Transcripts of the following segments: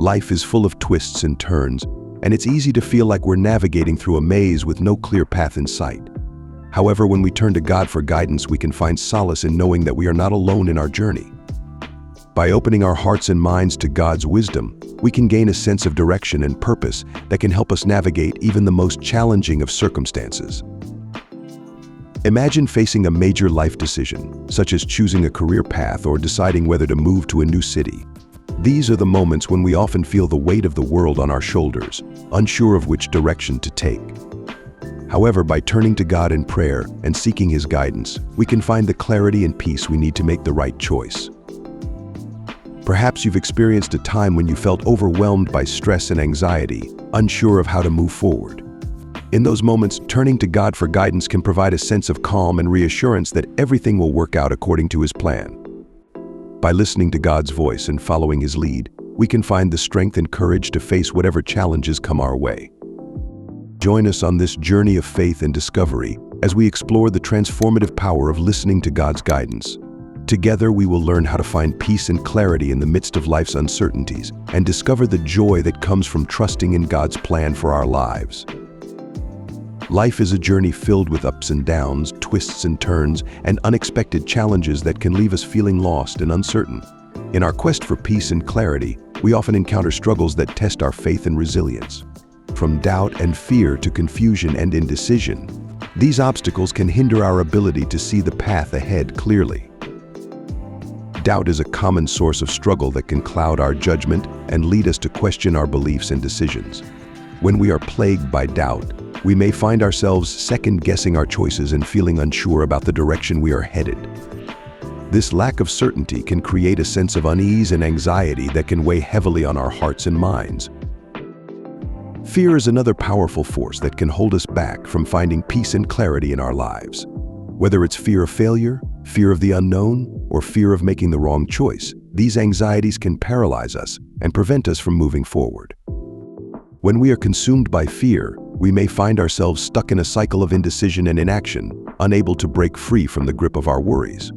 Life is full of twists and turns, and it's easy to feel like we're navigating through a maze with no clear path in sight. However, when we turn to God for guidance, we can find solace in knowing that we are not alone in our journey. By opening our hearts and minds to God's wisdom, we can gain a sense of direction and purpose that can help us navigate even the most challenging of circumstances. Imagine facing a major life decision, such as choosing a career path or deciding whether to move to a new city. These are the moments when we often feel the weight of the world on our shoulders, unsure of which direction to take. However, by turning to God in prayer and seeking His guidance, we can find the clarity and peace we need to make the right choice. Perhaps you've experienced a time when you felt overwhelmed by stress and anxiety, unsure of how to move forward. In those moments, turning to God for guidance can provide a sense of calm and reassurance that everything will work out according to His plan. By listening to God's voice and following His lead, we can find the strength and courage to face whatever challenges come our way. Join us on this journey of faith and discovery as we explore the transformative power of listening to God's guidance. Together, we will learn how to find peace and clarity in the midst of life's uncertainties and discover the joy that comes from trusting in God's plan for our lives. Life is a journey filled with ups and downs, twists and turns, and unexpected challenges that can leave us feeling lost and uncertain. In our quest for peace and clarity, we often encounter struggles that test our faith and resilience. From doubt and fear to confusion and indecision, these obstacles can hinder our ability to see the path ahead clearly. Doubt is a common source of struggle that can cloud our judgment and lead us to question our beliefs and decisions. When we are plagued by doubt, we may find ourselves second-guessing our choices and feeling unsure about the direction we are headed. This lack of certainty can create a sense of unease and anxiety that can weigh heavily on our hearts and minds. Fear is another powerful force that can hold us back from finding peace and clarity in our lives. Whether it's fear of failure, fear of the unknown, or fear of making the wrong choice, these anxieties can paralyze us and prevent us from moving forward. When we are consumed by fear, we may find ourselves stuck in a cycle of indecision and inaction, unable to break free from the grip of our worries.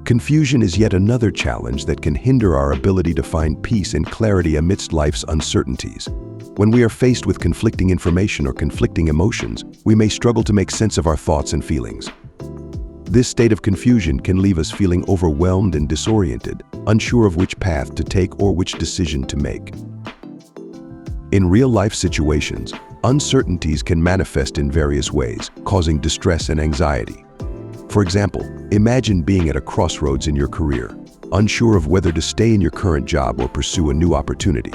Confusion is yet another challenge that can hinder our ability to find peace and clarity amidst life's uncertainties. When we are faced with conflicting information or conflicting emotions, we may struggle to make sense of our thoughts and feelings. This state of confusion can leave us feeling overwhelmed and disoriented, unsure of which path to take or which decision to make. In real-life situations, uncertainties can manifest in various ways, causing distress and anxiety. For example, imagine being at a crossroads in your career, unsure of whether to stay in your current job or pursue a new opportunity.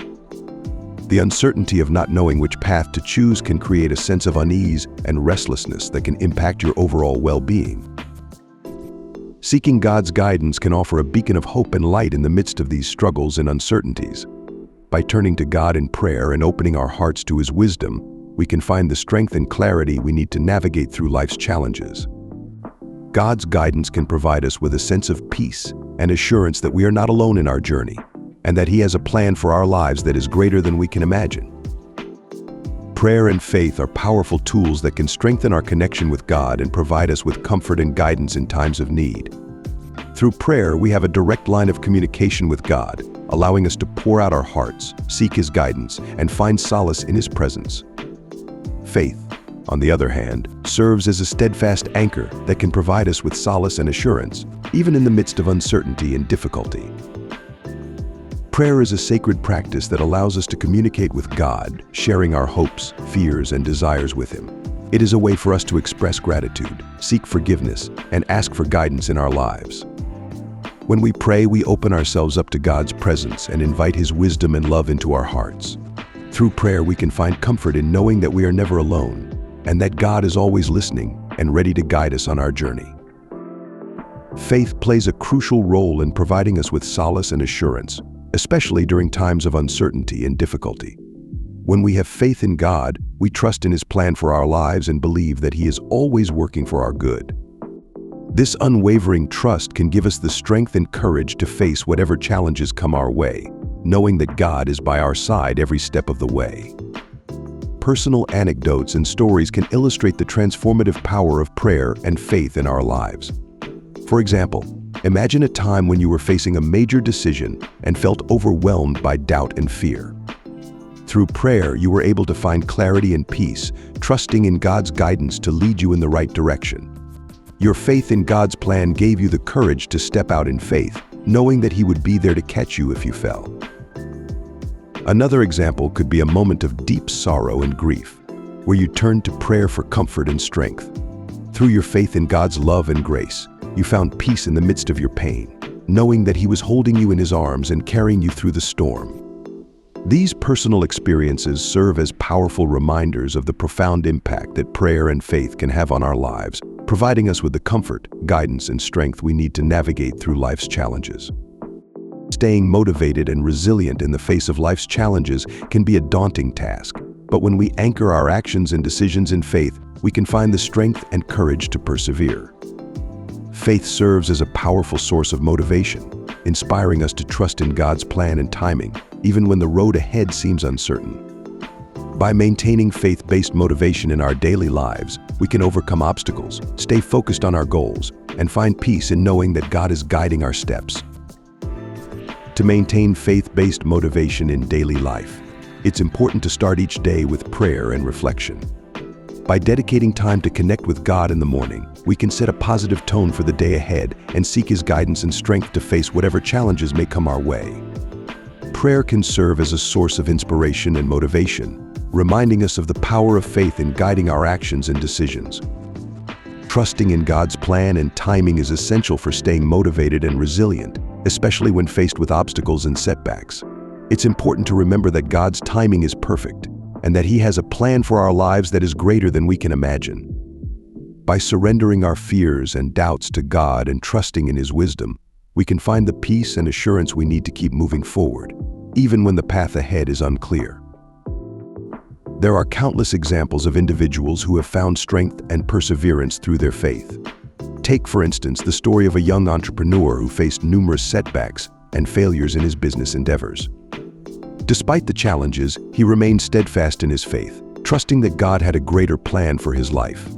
The uncertainty of not knowing which path to choose can create a sense of unease and restlessness that can impact your overall well-being. Seeking God's guidance can offer a beacon of hope and light in the midst of these struggles and uncertainties. By turning to God in prayer and opening our hearts to His wisdom, we can find the strength and clarity we need to navigate through life's challenges. God's guidance can provide us with a sense of peace and assurance that we are not alone in our journey, and that He has a plan for our lives that is greater than we can imagine. Prayer and faith are powerful tools that can strengthen our connection with God and provide us with comfort and guidance in times of need. Through prayer, we have a direct line of communication with God, allowing us to pour out our hearts, seek His guidance, and find solace in His presence. Faith, on the other hand, serves as a steadfast anchor that can provide us with solace and assurance, even in the midst of uncertainty and difficulty. Prayer is a sacred practice that allows us to communicate with God, sharing our hopes, fears, and desires with Him. It is a way for us to express gratitude, seek forgiveness, and ask for guidance in our lives. When we pray, we open ourselves up to God's presence and invite His wisdom and love into our hearts. Through prayer, we can find comfort in knowing that we are never alone, and that God is always listening and ready to guide us on our journey. Faith plays a crucial role in providing us with solace and assurance, especially during times of uncertainty and difficulty. When we have faith in God, we trust in His plan for our lives and believe that He is always working for our good. This unwavering trust can give us the strength and courage to face whatever challenges come our way, knowing that God is by our side every step of the way. Personal anecdotes and stories can illustrate the transformative power of prayer and faith in our lives. For example, Imagine a time when you were facing a major decision and felt overwhelmed by doubt and fear. Through prayer, you were able to find clarity and peace, trusting in God's guidance to lead you in the right direction. Your faith in God's plan gave you the courage to step out in faith, knowing that He would be there to catch you if you fell. Another example could be a moment of deep sorrow and grief, where you turned to prayer for comfort and strength. Through your faith in God's love and grace, you found peace in the midst of your pain, knowing that He was holding you in His arms and carrying you through the storm. These personal experiences serve as powerful reminders of the profound impact that prayer and faith can have on our lives, providing us with the comfort, guidance, and strength we need to navigate through life's challenges. Staying motivated and resilient in the face of life's challenges can be a daunting task, but when we anchor our actions and decisions in faith, we can find the strength and courage to persevere. Faith serves as a powerful source of motivation, inspiring us to trust in God's plan and timing, even when the road ahead seems uncertain. By maintaining faith-based motivation in our daily lives, we can overcome obstacles, stay focused on our goals, and find peace in knowing that God is guiding our steps. To maintain faith-based motivation in daily life, it's important to start each day with prayer and reflection. By dedicating time to connect with God in the morning, we can set a positive tone for the day ahead and seek His guidance and strength to face whatever challenges may come our way. Prayer can serve as a source of inspiration and motivation, reminding us of the power of faith in guiding our actions and decisions. Trusting in God's plan and timing is essential for staying motivated and resilient, especially when faced with obstacles and setbacks. It's important to remember that God's timing is perfect, and that He has a plan for our lives that is greater than we can imagine. By surrendering our fears and doubts to God and trusting in His wisdom, we can find the peace and assurance we need to keep moving forward, even when the path ahead is unclear. There are countless examples of individuals who have found strength and perseverance through their faith. Take, for instance, the story of a young entrepreneur who faced numerous setbacks and failures in his business endeavors. Despite the challenges, he remained steadfast in his faith, trusting that God had a greater plan for his life.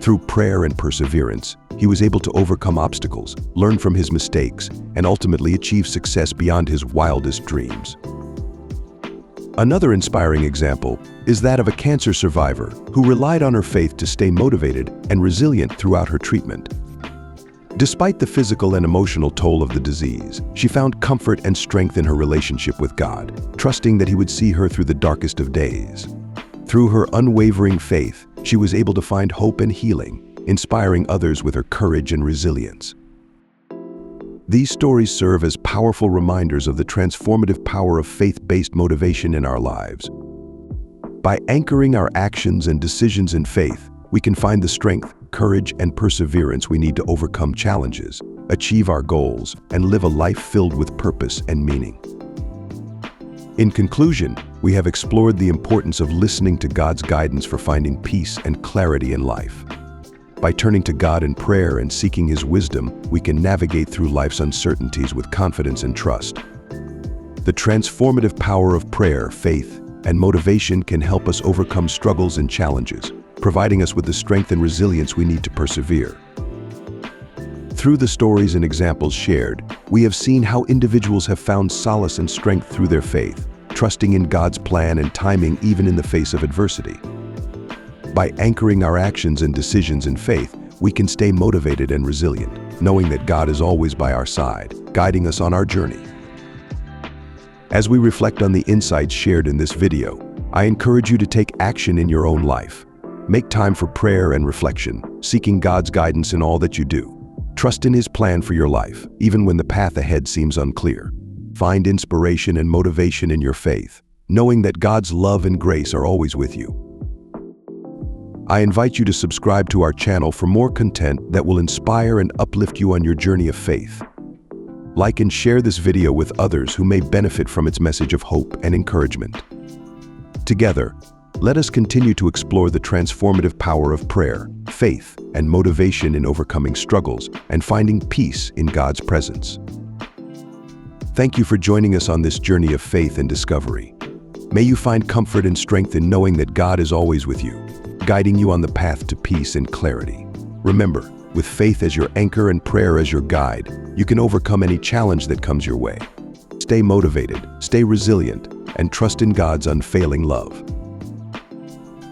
Through prayer and perseverance, he was able to overcome obstacles, learn from his mistakes, and ultimately achieve success beyond his wildest dreams. Another inspiring example is that of a cancer survivor who relied on her faith to stay motivated and resilient throughout her treatment. Despite the physical and emotional toll of the disease, she found comfort and strength in her relationship with God, trusting that He would see her through the darkest of days. Through her unwavering faith, she was able to find hope and healing, inspiring others with her courage and resilience. These stories serve as powerful reminders of the transformative power of faith-based motivation in our lives. By anchoring our actions and decisions in faith, we can find the strength, courage, and perseverance we need to overcome challenges, achieve our goals, and live a life filled with purpose and meaning. In conclusion, we have explored the importance of listening to God's guidance for finding peace and clarity in life. By turning to God in prayer and seeking His wisdom, we can navigate through life's uncertainties with confidence and trust. The transformative power of prayer, faith, and motivation can help us overcome struggles and challenges, providing us with the strength and resilience we need to persevere. Through the stories and examples shared, we have seen how individuals have found solace and strength through their faith, trusting in God's plan and timing even in the face of adversity. By anchoring our actions and decisions in faith, we can stay motivated and resilient, knowing that God is always by our side, guiding us on our journey. As we reflect on the insights shared in this video, I encourage you to take action in your own life. Make time for prayer and reflection, seeking God's guidance in all that you do. Trust in His plan for your life, even when the path ahead seems unclear. Find inspiration and motivation in your faith, knowing that God's love and grace are always with you. I invite you to subscribe to our channel for more content that will inspire and uplift you on your journey of faith. Like and share this video with others who may benefit from its message of hope and encouragement. Together, let us continue to explore the transformative power of prayer, faith, and motivation in overcoming struggles and finding peace in God's presence. Thank you for joining us on this journey of faith and discovery. May you find comfort and strength in knowing that God is always with you, guiding you on the path to peace and clarity. Remember, With faith as your anchor and prayer as your guide, you can overcome any challenge that comes your way. Stay motivated, stay resilient, and trust in God's unfailing love.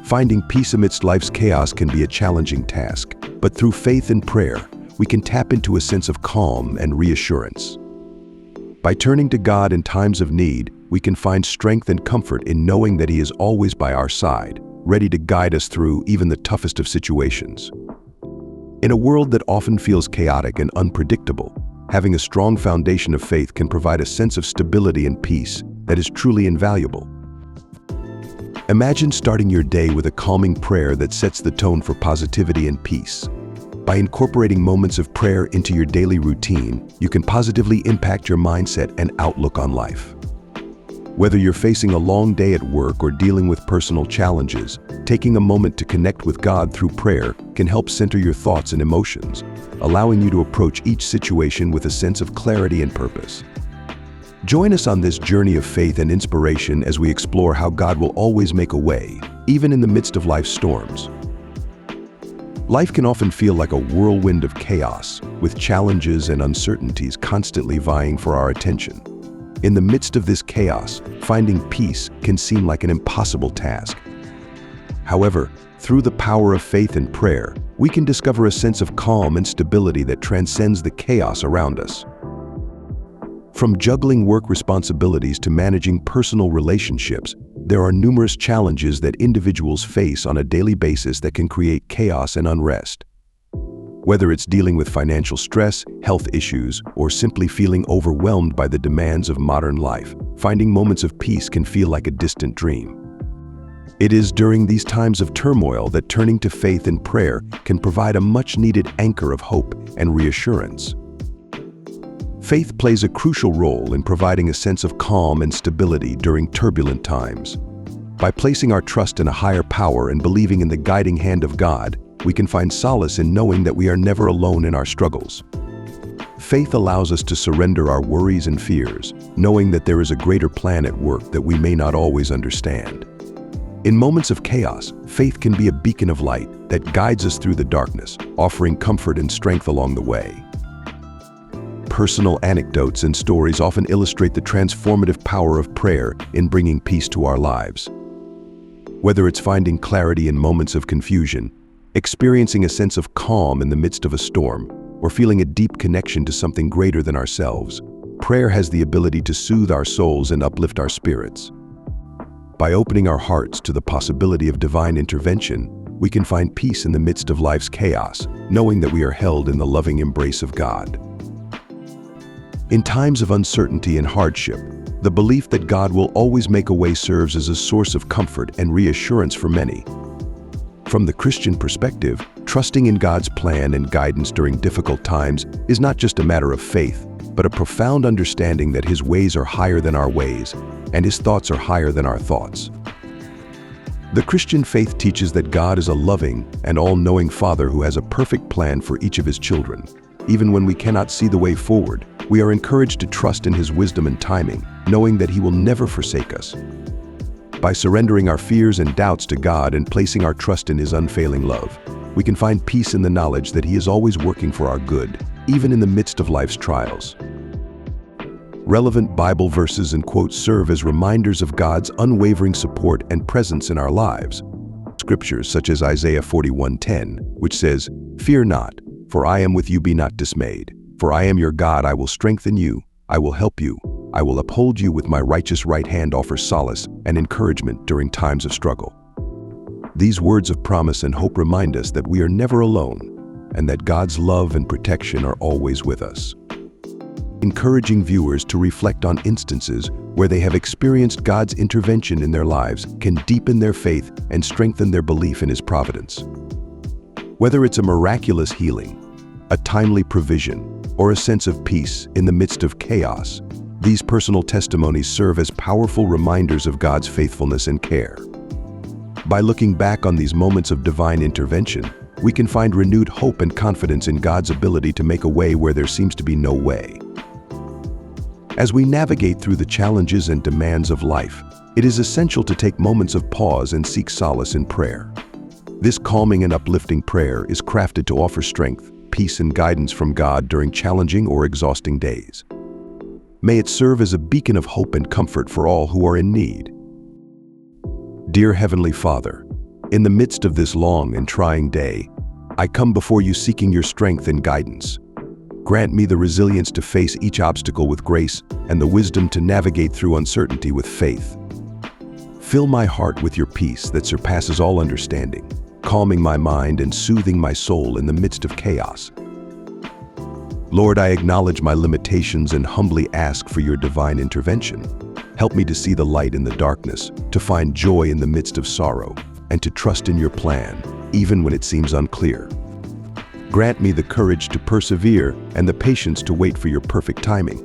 Finding peace amidst life's chaos can be a challenging task, but through faith and prayer, we can tap into a sense of calm and reassurance. By turning to God in times of need, we can find strength and comfort in knowing that He is always by our side, ready to guide us through even the toughest of situations. In a world that often feels chaotic and unpredictable, having a strong foundation of faith can provide a sense of stability and peace that is truly invaluable. Imagine starting your day with a calming prayer that sets the tone for positivity and peace. By incorporating moments of prayer into your daily routine, you can positively impact your mindset and outlook on life. Whether you're facing a long day at work or dealing with personal challenges, taking a moment to connect with God through prayer can help center your thoughts and emotions, allowing you to approach each situation with a sense of clarity and purpose. Join us on this journey of faith and inspiration as we explore how God will always make a way, even in the midst of life's storms. Life can often feel like a whirlwind of chaos, with challenges and uncertainties constantly vying for our attention. In the midst of this chaos, finding peace can seem like an impossible task. However, through the power of faith and prayer, we can discover a sense of calm and stability that transcends the chaos around us. From juggling work responsibilities to managing personal relationships, there are numerous challenges that individuals face on a daily basis that can create chaos and unrest. Whether it's dealing with financial stress, health issues, or simply feeling overwhelmed by the demands of modern life, finding moments of peace can feel like a distant dream. It is during these times of turmoil that turning to faith and prayer can provide a much-needed anchor of hope and reassurance. Faith plays a crucial role in providing a sense of calm and stability during turbulent times. By placing our trust in a higher power and believing in the guiding hand of God, we can find solace in knowing that we are never alone in our struggles. Faith allows us to surrender our worries and fears, knowing that there is a greater plan at work that we may not always understand. In moments of chaos, faith can be a beacon of light that guides us through the darkness, offering comfort and strength along the way. Personal anecdotes and stories often illustrate the transformative power of prayer in bringing peace to our lives. Whether it's finding clarity in moments of confusion, experiencing a sense of calm in the midst of a storm, or feeling a deep connection to something greater than ourselves, prayer has the ability to soothe our souls and uplift our spirits. By opening our hearts to the possibility of divine intervention, we can find peace in the midst of life's chaos, knowing that we are held in the loving embrace of God. In times of uncertainty and hardship, the belief that God will always make a way serves as a source of comfort and reassurance for many. From the Christian perspective, trusting in God's plan and guidance during difficult times is not just a matter of faith, but a profound understanding that His ways are higher than our ways, and His thoughts are higher than our thoughts. The Christian faith teaches that God is a loving and all-knowing Father who has a perfect plan for each of His children. Even when we cannot see the way forward, we are encouraged to trust in His wisdom and timing, knowing that He will never forsake us. By surrendering our fears and doubts to God and placing our trust in His unfailing love, we can find peace in the knowledge that He is always working for our good, even in the midst of life's trials. Relevant Bible verses and quotes serve as reminders of God's unwavering support and presence in our lives. Scriptures such as Isaiah 41:10, which says, "Fear not, for I am with you, be not dismayed. For I am your God, I will strengthen you, I will help you, I will uphold you with my righteous right hand," offers solace and encouragement during times of struggle. These words of promise and hope remind us that we are never alone, and that God's love and protection are always with us. Encouraging viewers to reflect on instances where they have experienced God's intervention in their lives can deepen their faith and strengthen their belief in His providence. Whether it's a miraculous healing, a timely provision, or a sense of peace in the midst of chaos, these personal testimonies serve as powerful reminders of God's faithfulness and care. By looking back on these moments of divine intervention, we can find renewed hope and confidence in God's ability to make a way where there seems to be no way. As we navigate through the challenges and demands of life, it is essential to take moments of pause and seek solace in prayer. This calming and uplifting prayer is crafted to offer strength, peace and guidance from God during challenging or exhausting days. May it serve as a beacon of hope and comfort for all who are in need. Dear Heavenly Father, in the midst of this long and trying day, I come before you seeking your strength and guidance. Grant me the resilience to face each obstacle with grace and the wisdom to navigate through uncertainty with faith. Fill my heart with your peace that surpasses all understanding, calming my mind and soothing my soul in the midst of chaos. Lord, I acknowledge my limitations and humbly ask for your divine intervention. Help me to see the light in the darkness, to find joy in the midst of sorrow, and to trust in your plan, even when it seems unclear. Grant me the courage to persevere and the patience to wait for your perfect timing.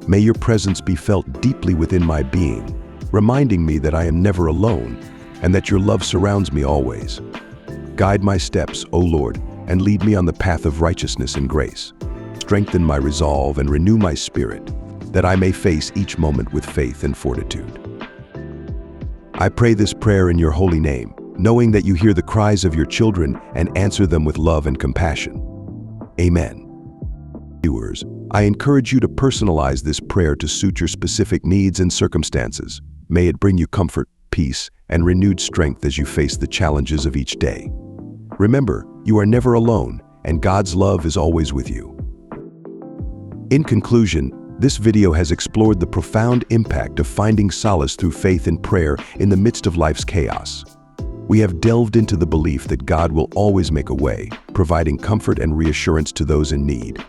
May your presence be felt deeply within my being, reminding me that I am never alone and that your love surrounds me always. Guide my steps, O Lord, and lead me on the path of righteousness and grace. Strengthen my resolve and renew my spirit, that I may face each moment with faith and fortitude. I pray this prayer in your holy name, knowing that you hear the cries of your children and answer them with love and compassion. Amen. Viewers, I encourage you to personalize this prayer to suit your specific needs and circumstances. May it bring you comfort, peace, and renewed strength as you face the challenges of each day. Remember, you are never alone, and God's love is always with you. In conclusion, this video has explored the profound impact of finding solace through faith and prayer in the midst of life's chaos. We have delved into the belief that God will always make a way, providing comfort and reassurance to those in need.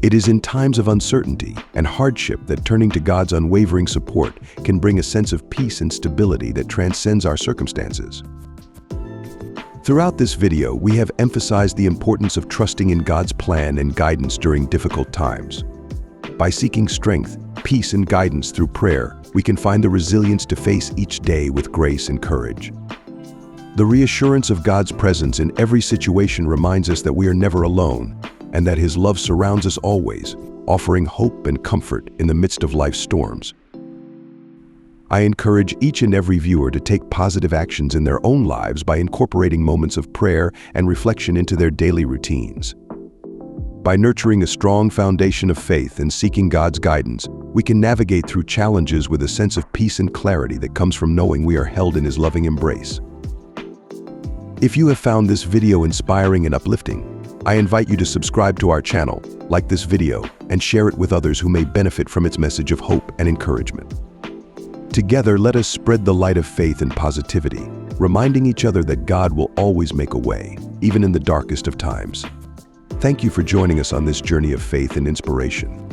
It is in times of uncertainty and hardship that turning to God's unwavering support can bring a sense of peace and stability that transcends our circumstances. Throughout this video, we have emphasized the importance of trusting in God's plan and guidance during difficult times. By seeking strength, peace, and guidance through prayer, we can find the resilience to face each day with grace and courage. The reassurance of God's presence in every situation reminds us that we are never alone, and that His love surrounds us always, offering hope and comfort in the midst of life's storms. I encourage each and every viewer to take positive actions in their own lives by incorporating moments of prayer and reflection into their daily routines. By nurturing a strong foundation of faith and seeking God's guidance, we can navigate through challenges with a sense of peace and clarity that comes from knowing we are held in His loving embrace. If you have found this video inspiring and uplifting, I invite you to subscribe to our channel, like this video, and share it with others who may benefit from its message of hope and encouragement. Together, let us spread the light of faith and positivity, reminding each other that God will always make a way, even in the darkest of times. Thank you for joining us on this journey of faith and inspiration.